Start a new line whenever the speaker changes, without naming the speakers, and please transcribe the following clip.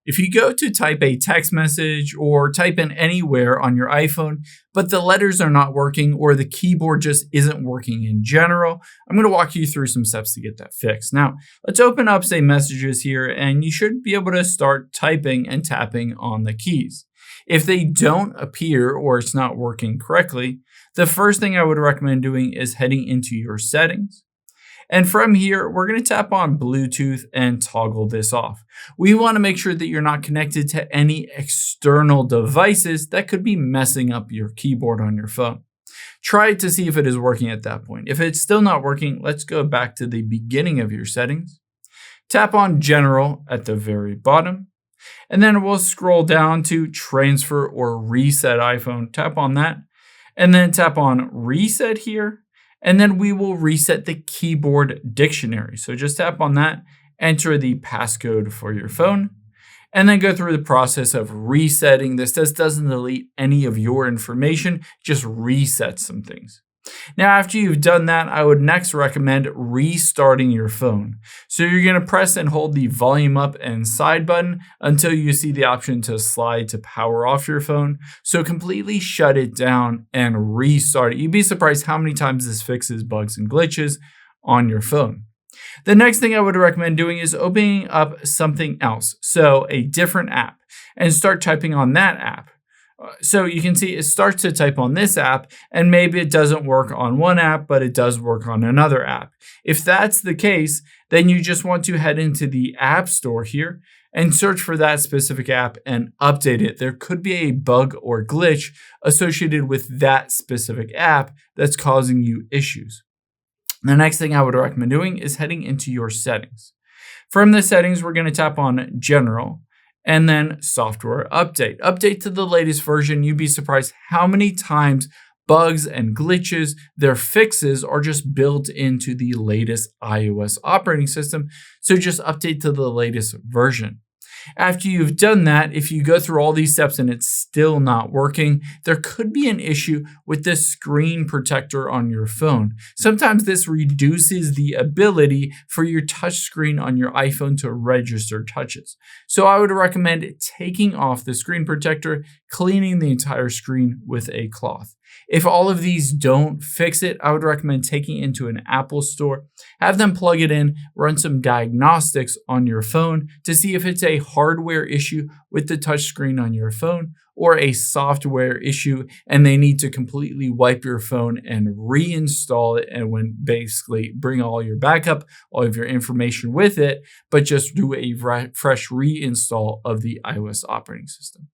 If you go to type a text message or type in anywhere on your iPhone, but the letters are not working or the keyboard just isn't working in general, I'm going to walk you through some steps to get that fixed. Now, let's open up, say, messages here, and you should be able to start typing and tapping on the keys. If they don't appear or it's not working correctly, the first thing I would recommend doing is heading into your settings. And from here, we're going to tap on Bluetooth and toggle this off. We want to make sure that you're not connected to any external devices that could be messing up your keyboard on your phone. Try it to see if it is working at that point. If it's still not working, let's go back to the beginning of your settings. Tap on General at the very bottom. And then we'll scroll down to Transfer or Reset iPhone. Tap on that. And then tap on Reset here. And then we will reset the keyboard dictionary. So just tap on that, enter the passcode for your phone, and then go through the process of resetting this. This doesn't delete any of your information, just resets some things. Now, after you've done that, I would next recommend restarting your phone. So you're going to press and hold the volume up and side button until you see the option to slide to power off your phone. So completely shut it down and restart it. You'd be surprised how many times this fixes bugs and glitches on your phone. The next thing I would recommend doing is opening up something else, so a different app, and start typing on that app. So you can see it starts to type on this app, and maybe it doesn't work on one app, but it does work on another app. If that's the case, then you just want to head into the App Store here and search for that specific app and update it. There could be a bug or glitch associated with that specific app that's causing you issues. The next thing I would recommend doing is heading into your settings. From the settings, we're going to tap on General, and then Software Update. Update to the latest version. You'd be surprised how many times bugs and glitches, their fixes are just built into the latest iOS operating system. So just update to the latest version. After you've done that, if you go through all these steps and it's still not working, there could be an issue with the screen protector on your phone. Sometimes this reduces the ability for your touchscreen on your iPhone to register touches. So I would recommend taking off the screen protector, cleaning the entire screen with a cloth. If all of these don't fix it, I would recommend taking it into an Apple store, have them plug it in, run some diagnostics on your phone to see if it's a hardware issue with the touchscreen on your phone or a software issue, and they need to completely wipe your phone and reinstall it, and when basically bring all your backup, all of your information with it, but just do a fresh reinstall of the iOS operating system.